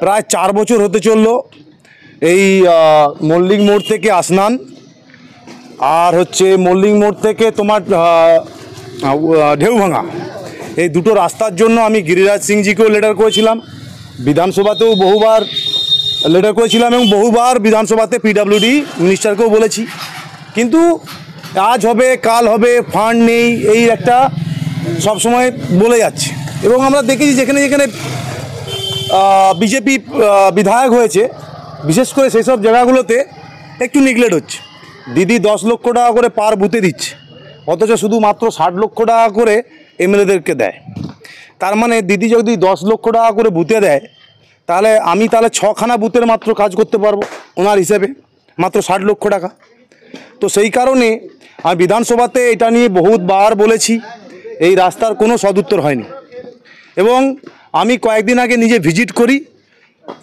প্রায় 4 বছর হতে চললো এই মল্লিক মোড় থেকে আসনান আর হচ্ছে মল্লিক মোড় থেকে তোমার ঢেউভাঙা এই দুটো রাস্তার জন্য আমি গিরিরাজ সিংজিকেও লেটার করেছিলাম, বিধানসভাতেও বহুবার লেটার করেছিলাম এবং বহুবার বিধানসভাতে পিডব্লিউডি মিনিস্টারকেও বলেছি, কিন্তু আজ হবে কাল হবে ফান্ড নেই এই একটা সবসময় বলে যাচ্ছে। এবং আমরা দেখেছি যেখানে যেখানে বিজেপি বিধায়ক হয়েছে বিশেষ করে সেই সব জায়গাগুলোতে একটু নেগলেক্ট হচ্ছে। দিদি 10 লক্ষ টাকা করে পার বুথে দিচ্ছে, অথচ শুধুমাত্র 60 লক্ষ টাকা করে এমএলএদেরকে দেয়। তার মানে দিদি যদি 10 লক্ষ টাকা করে বুথে দেয় তাহলে আমি 6খানা বুথের মাত্র কাজ করতে পারবো ওনার হিসেবে, মাত্র 60 লক্ষ টাকা। তো সেই কারণে আমি বিধানসভাতে এটা নিয়ে বহুতবার বলেছি, এই রাস্তার কোনো সদুত্তর হয়নি। এবং আমি কয়েকদিন আগে নিজে ভিজিট করি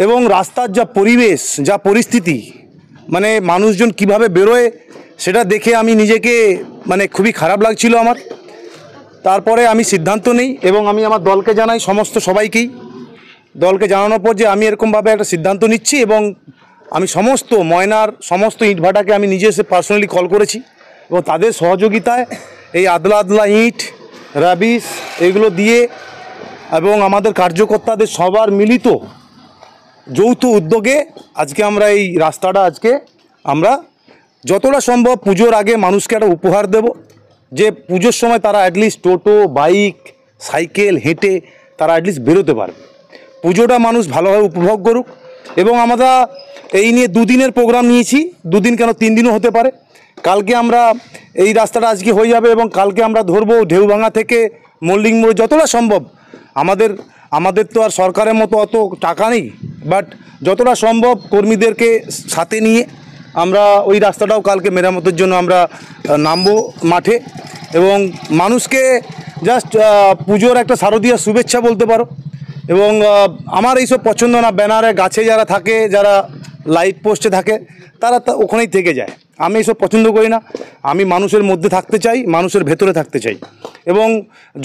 এবং রাস্তার যা পরিবেশ যা পরিস্থিতি মানে মানুষজন কিভাবে বেরোয় সেটা দেখে আমি নিজেকে মানে খুবই খারাপ লাগছিল আমার। তারপরে আমি সিদ্ধান্ত নিই এবং আমি আমার দলকে জানাই, সমস্ত সবাইকেই দলকে জানানোর পর যে আমি এরকমভাবে একটা সিদ্ধান্ত নিচ্ছি এবং আমি সমস্ত ময়নার সমস্ত ইটভাটাকে আমি নিজে এসে পার্সোনালি কল করেছি এবং তাদের সহযোগিতায় এই আদলা আদলা ইট রাবিশ এগুলো দিয়ে এবং আমাদের কার্যকর্তাদের সবার মিলিত যৌথ উদ্যোগে আজকে আমরা এই রাস্তাটা আজকে আমরা যতটা সম্ভব পুজোর আগে মানুষকে একটা উপহার দেব, যে পুজোর সময় তারা অ্যাটলিস্ট টোটো বাইক সাইকেল হেঁটে তারা অ্যাটলিস্ট বেরোতে পারবে, পুজোটা মানুষ ভালোভাবে উপভোগ করুক। এবং আমরা এই নিয়ে 2 দিনের প্রোগ্রাম নিয়েছি, 2 দিন কেন 3 দিনও হতে পারে। কালকে আমরা এই রাস্তাটা আজকে হয়ে যাবে এবং কালকে আমরা ধরবো ঢেউভাঙা থেকে মল্লিক মোড় যতটা সম্ভব। আমাদের তো আর সরকারের মতো অত টাকা নেই, বাট যতটা সম্ভব কর্মীদেরকে সাথে নিয়ে আমরা ওই রাস্তাটাও কালকে মেরামতের জন্য আমরা নামবো মাঠে এবং মানুষকে জাস্ট পুজোর একটা শারদীয় শুভেচ্ছা বলতে পারো। এবং আমার এইসব পছন্দ না, ব্যানারে গাছে যারা থাকে যারা লাইট পোস্টে থাকে তারা ওখানেই থেকে যায়, আমি এইসব পছন্দ করি না। আমি মানুষের মধ্যে থাকতে চাই, মানুষের ভেতরে থাকতে চাই এবং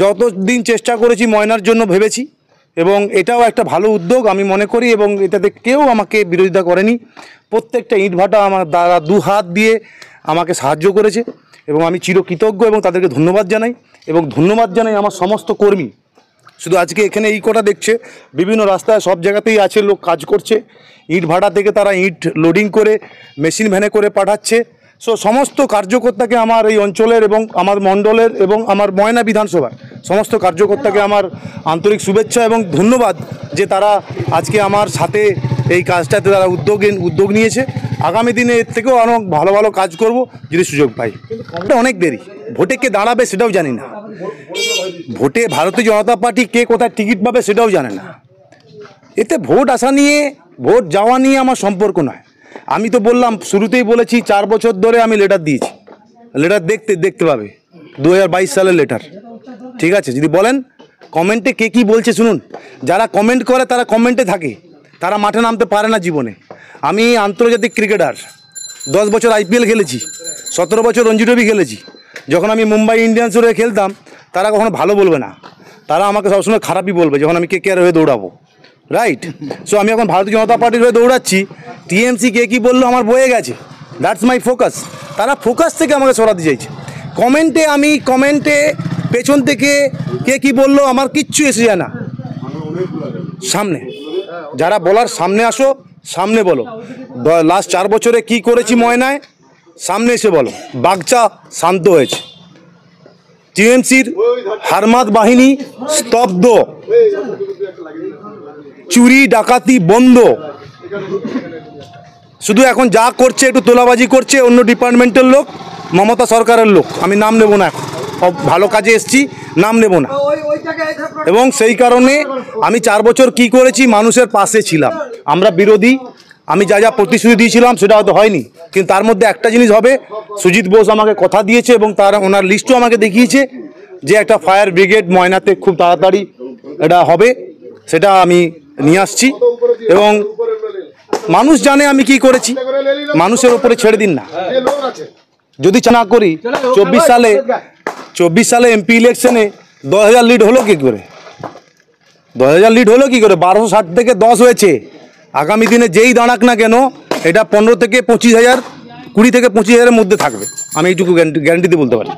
যতদিন চেষ্টা করেছি ময়নার জন্য ভেবেছি এবং এটাও একটা ভালো উদ্যোগ আমি মনে করি এবং এটাতে কেউ আমাকে বিরোধিতা করেনি। প্রত্যেকটা ইটভাটা আমার দ্বারা 2 হাত দিয়ে আমাকে সাহায্য করেছে এবং আমি চিরকৃতজ্ঞ এবং তাদেরকে ধন্যবাদ জানাই এবং ধন্যবাদ জানাই আমার সমস্ত কর্মী। শুধু আজকে এখানে এই কটা দেখছে, বিভিন্ন রাস্তায় সব জায়গাতেই আছে লোক কাজ করছে, ইট ভাটা থেকে তারা ইট লোডিং করে মেশিন ভ্যানে করে পাঠাচ্ছে। সো সমস্ত কার্যকর্তাকে আমার এই অঞ্চলের এবং আমার মণ্ডলের এবং আমার ময়না বিধানসভার সমস্ত কার্যকর্তাকে আমার আন্তরিক শুভেচ্ছা এবং ধন্যবাদ যে তারা আজকে আমার সাথে এই কাজটাতে তারা উদ্যোগ নিয়েছে। আগামী দিনে এর থেকেও অনেক ভালো ভালো কাজ করব যদি সুযোগ পাই। এটা অনেক দেরি, ভোটে কে দাঁড়াবে সেটাও জানি না, ভোটে ভারতীয় জনতা পার্টি কে কোথায় টিকিট পাবে সেটাও জানে না। এতে ভোট আসা নিয়ে ভোট যাওয়া নিয়ে আমার সম্পর্ক নয়। আমি তো বললাম শুরুতেই বলেছি 4 বছর ধরে আমি লেটার দিয়েছি, লেটার দেখতে পাবে 2022 সালের লেটার, ঠিক আছে। যদি বলেন কমেন্টে কে কী বলছে শুনুন, যারা কমেন্ট করে তারা কমেন্টে থাকে, তারা মাঠে নামতে পারে না জীবনে। আমি আন্তর্জাতিক ক্রিকেটার, 10 বছর IPL খেলেছি, 17 বছর রঞ্জি ট্রফি খেলেছি। যখন আমি মুম্বাই ইন্ডিয়ান্সের হয়ে খেলতাম তারা কখনো ভালো বলবে না, তারা আমাকে সবসময় খারাপই বলবে যখন আমি KKR হয়ে দৌড়াবো, রাইট। সো আমি এখন ভারতীয় জনতা পার্টির হয়ে দৌড়াচ্ছি, TMC কে কী বললো আমার বয়ে গেছে, দ্যাটস মাই ফোকাস। তারা ফোকাস থেকে আমাকে সরাতে চাইছে। কমেন্টে পেছন থেকে কে কী বললো আমার কিচ্ছু এসে যায় না, সামনে যারা বলার সামনে আসো, সামনে বলো লাস্ট 4 বছরে কি করেছি ময়নায়, সামনে এসে বলো। বাগচা শান্ত হয়েছে, TMCর হারমাদ বাহিনী স্তব্ধ, চুরি ডাকাতি বন্ধ, শুধু এখন যা করছে একটু তোলাবাজি করছে অন্য ডিপার্টমেন্টের লোক, মমতা সরকারের লোক। আমি নাম নেব না, এখন ভালো কাজে এসছি, নাম নেব না। এবং সেই কারণে আমি 4 বছর কি করেছি, মানুষের পাশে ছিলাম। আমরা বিরোধী, আমি যা প্রতিশ্রুতি দিয়েছিলাম সেটা হয়তো হয়নি, কিন্তু তার মধ্যে একটা জিনিস হবে, সুজিত বোস আমাকে কথা দিয়েছে এবং ওনার লিস্টও আমাকে দেখিয়েছে যে একটা ফায়ার ব্রিগেড ময়নাতে খুব তাড়াতাড়ি এটা হবে, সেটা আমি নিয়ে আসছি। এবং মানুষ জানে আমি কি করেছি, মানুষের উপরে ছেড়ে দিন না। যদি না করি 24 সালে MP ইলেকশনে 10,000 লিড হলো কি করে, 10,000 লিড হলো কি করে? 1260 থেকে 10 হয়েছে। আগামী দিনে যেই দাঁড়াক না কেন এটা 15 থেকে 25,000, 20 থেকে 25,000-এর মধ্যে থাকবে, আমি এইটুকু গ্যারান্টি দিয়ে বলতে পারি।